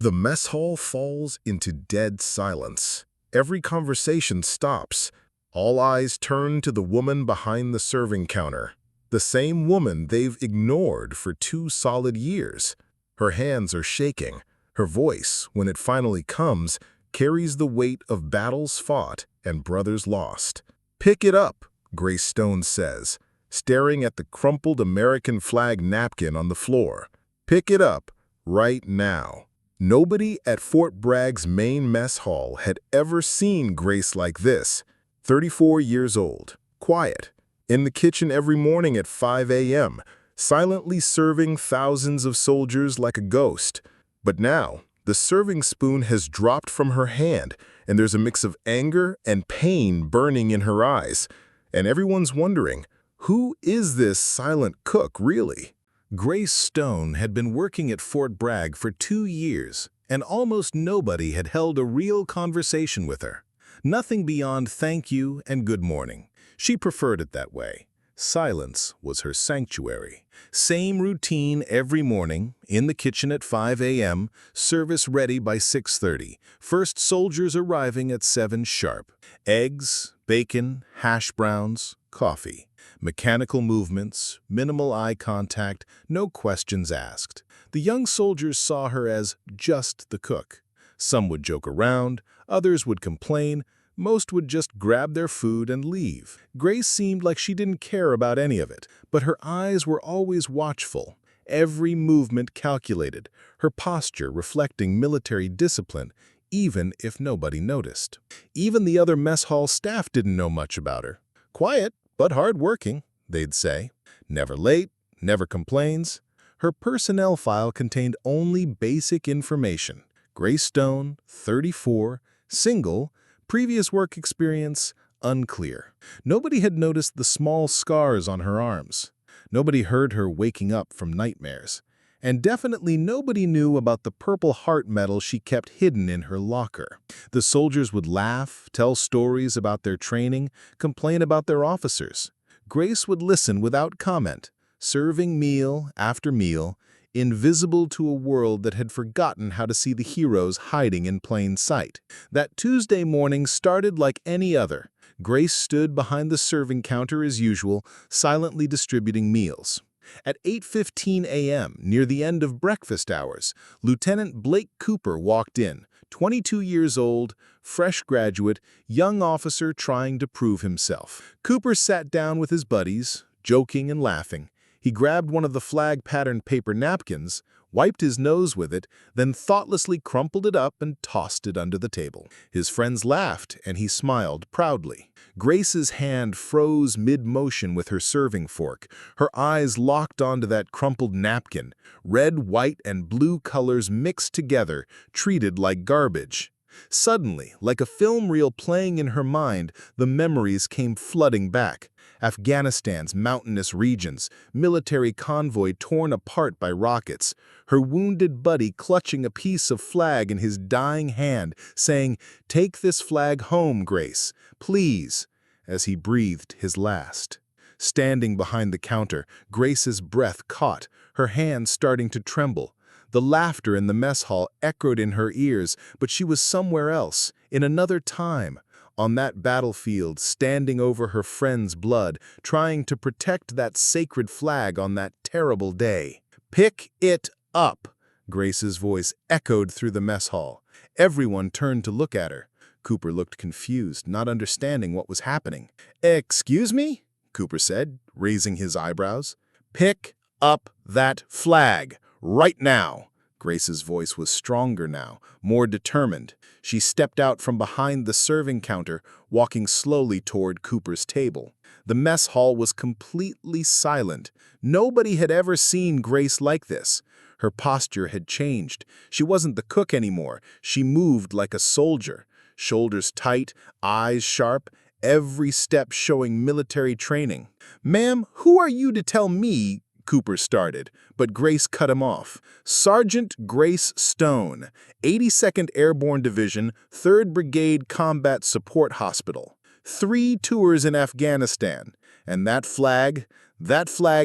The mess hall falls into dead silence. Every conversation stops. All eyes turn to the woman behind the serving counter. The same woman they've ignored for 2 solid years. Her hands are shaking. Her voice, when it finally comes, carries the weight of battles fought and brothers lost. "Pick it up," Grace Stone says, staring at the crumpled American flag napkin on the floor. "Pick it up, right now." Nobody at Fort Bragg's main mess hall had ever seen Grace like this. 34 years old, quiet, in the kitchen every morning at 5 a.m., silently serving thousands of soldiers like a ghost. But now, the serving spoon has dropped from her hand, and there's a mix of anger and pain burning in her eyes. And everyone's wondering, who is this silent cook, really? Grace Stone had been working at Fort Bragg for 2 years, and almost nobody had held a real conversation with her. Nothing beyond thank you and good morning. She preferred it that way. Silence was her sanctuary. Same routine every morning, in the kitchen at 5 a.m., service ready by 6:30, first soldiers arriving at 7 sharp. Eggs, bacon, hash browns, coffee. Mechanical movements, minimal eye contact, no questions asked. The young soldiers saw her as just the cook. Some would joke around, others would complain, most would just grab their food and leave. Grace seemed like she didn't care about any of it, but her eyes were always watchful, every movement calculated, her posture reflecting military discipline, even if nobody noticed. Even the other mess hall staff didn't know much about her. Quiet, but hard-working, they'd say. Never late, never complains. Her personnel file contained only basic information. Grace Stone, 34, single, previous work experience, unclear. Nobody had noticed the small scars on her arms. Nobody heard her waking up from nightmares. And definitely nobody knew about the Purple Heart medal she kept hidden in her locker. The soldiers would laugh, tell stories about their training, complain about their officers. Grace would listen without comment, serving meal after meal, invisible to a world that had forgotten how to see the heroes hiding in plain sight. That Tuesday morning started like any other. Grace stood behind the serving counter as usual, silently distributing meals. At 8:15 a.m., near the end of breakfast hours, Lieutenant Blake Cooper walked in, 22 years old, fresh graduate, young officer trying to prove himself. Cooper sat down with his buddies, joking and laughing. He grabbed one of the flag-patterned paper napkins, wiped his nose with it, then thoughtlessly crumpled it up and tossed it under the table. His friends laughed, and he smiled proudly. Grace's hand froze mid-motion with her serving fork. Her eyes locked onto that crumpled napkin. Red, white, and blue colors mixed together, treated like garbage. Suddenly, like a film reel playing in her mind, the memories came flooding back. Afghanistan's mountainous regions, military convoy torn apart by rockets, her wounded buddy clutching a piece of flag in his dying hand, saying, "Take this flag home, Grace, please," as he breathed his last. Standing behind the counter, Grace's breath caught, her hands starting to tremble. The laughter in the mess hall echoed in her ears, but she was somewhere else, in another time. On that battlefield, standing over her friend's blood, trying to protect that sacred flag on that terrible day. "Pick it up," Grace's voice echoed through the mess hall. Everyone turned to look at her. Cooper looked confused, not understanding what was happening. "Excuse me?" Cooper said, raising his eyebrows. "Pick up that flag, right now." Grace's voice was stronger now, more determined. She stepped out from behind the serving counter, walking slowly toward Cooper's table. The mess hall was completely silent. Nobody had ever seen Grace like this. Her posture had changed. She wasn't the cook anymore. She moved like a soldier. Shoulders tight, eyes sharp, every step showing military training. "Ma'am, who are you to tell me?" Cooper started, but Grace cut him off. "Sergeant Grace Stone, 82nd Airborne Division, 3rd Brigade Combat Support Hospital. 3 tours in Afghanistan. And that flag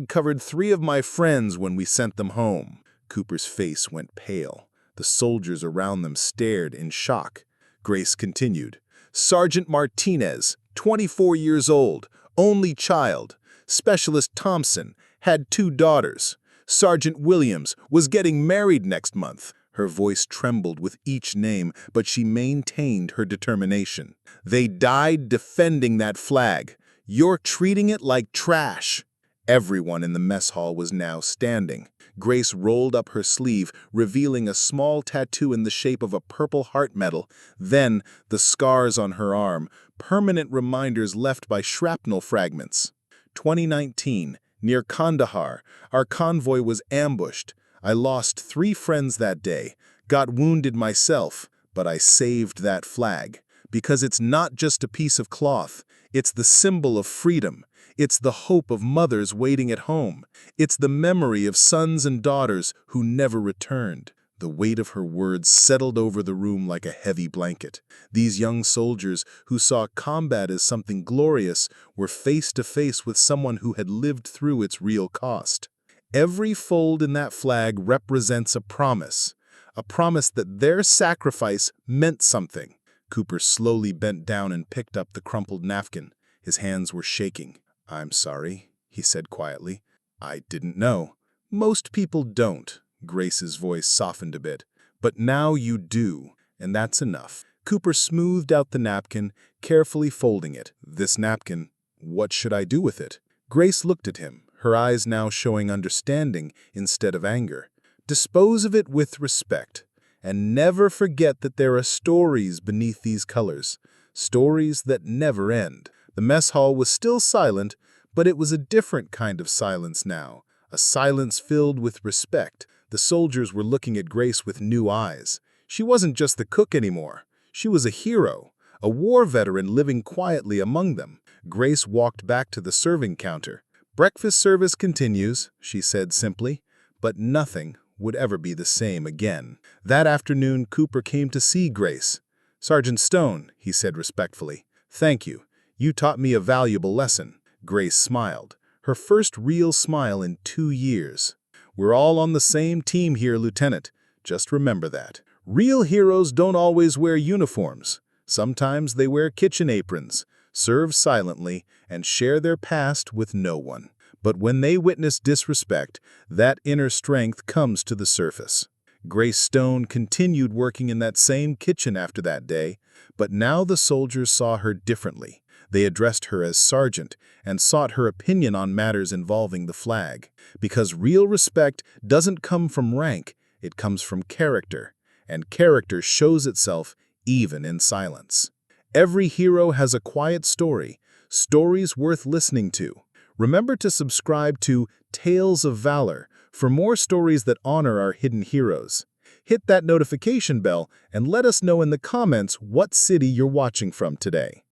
covered 3 of my friends when we sent them home." Cooper's face went pale. The soldiers around them stared in shock. Grace continued. Sergeant Martinez, 24 years old, only child. Specialist Thompson had 2 daughters. Sergeant Williams was getting married next month. Her voice trembled with each name, but she maintained her determination. They died defending that flag. You're treating it like trash. Everyone in the mess hall was now standing. Grace rolled up her sleeve, revealing a small tattoo in the shape of a purple heart medal. Then, the scars on her arm, permanent reminders left by shrapnel fragments. 2019, near Kandahar, our convoy was ambushed. I lost 3 friends that day, got wounded myself, but I saved that flag. Because it's not just a piece of cloth, it's the symbol of freedom. It's the hope of mothers waiting at home. It's the memory of sons and daughters who never returned. The weight of her words settled over the room like a heavy blanket. These young soldiers who saw combat as something glorious were face to face with someone who had lived through its real cost. Every fold in that flag represents a promise that their sacrifice meant something. Cooper slowly bent down and picked up the crumpled napkin. His hands were shaking. "I'm sorry," he said quietly. "I didn't know." "Most people don't." Grace's voice softened a bit. "But now you do, and that's enough." Cooper smoothed out the napkin, carefully folding it. "This napkin, what should I do with it?" Grace looked at him, her eyes now showing understanding instead of anger. "Dispose of it with respect. And never forget that there are stories beneath these colors, stories that never end." The mess hall was still silent, but it was a different kind of silence now, a silence filled with respect. The soldiers were looking at Grace with new eyes. She wasn't just the cook anymore. She was a hero, a war veteran living quietly among them. Grace walked back to the serving counter. "Breakfast service continues," she said simply, but nothing would ever be the same again. That afternoon, Cooper came to see Grace. "Sergeant Stone," he said respectfully, "thank you. You taught me a valuable lesson." Grace smiled, her first real smile in 2 years. "We're all on the same team here, Lieutenant. Just remember that. Real heroes don't always wear uniforms. Sometimes they wear kitchen aprons, serve silently, and share their past with no one. But when they witness disrespect, that inner strength comes to the surface." Grace Stone continued working in that same kitchen after that day, but now the soldiers saw her differently. They addressed her as Sergeant and sought her opinion on matters involving the flag. Because real respect doesn't come from rank, it comes from character, and character shows itself even in silence. Every hero has a quiet story, stories worth listening to. Remember to subscribe to Tales of Valor for more stories that honor our hidden heroes. Hit that notification bell and let us know in the comments what city you're watching from today.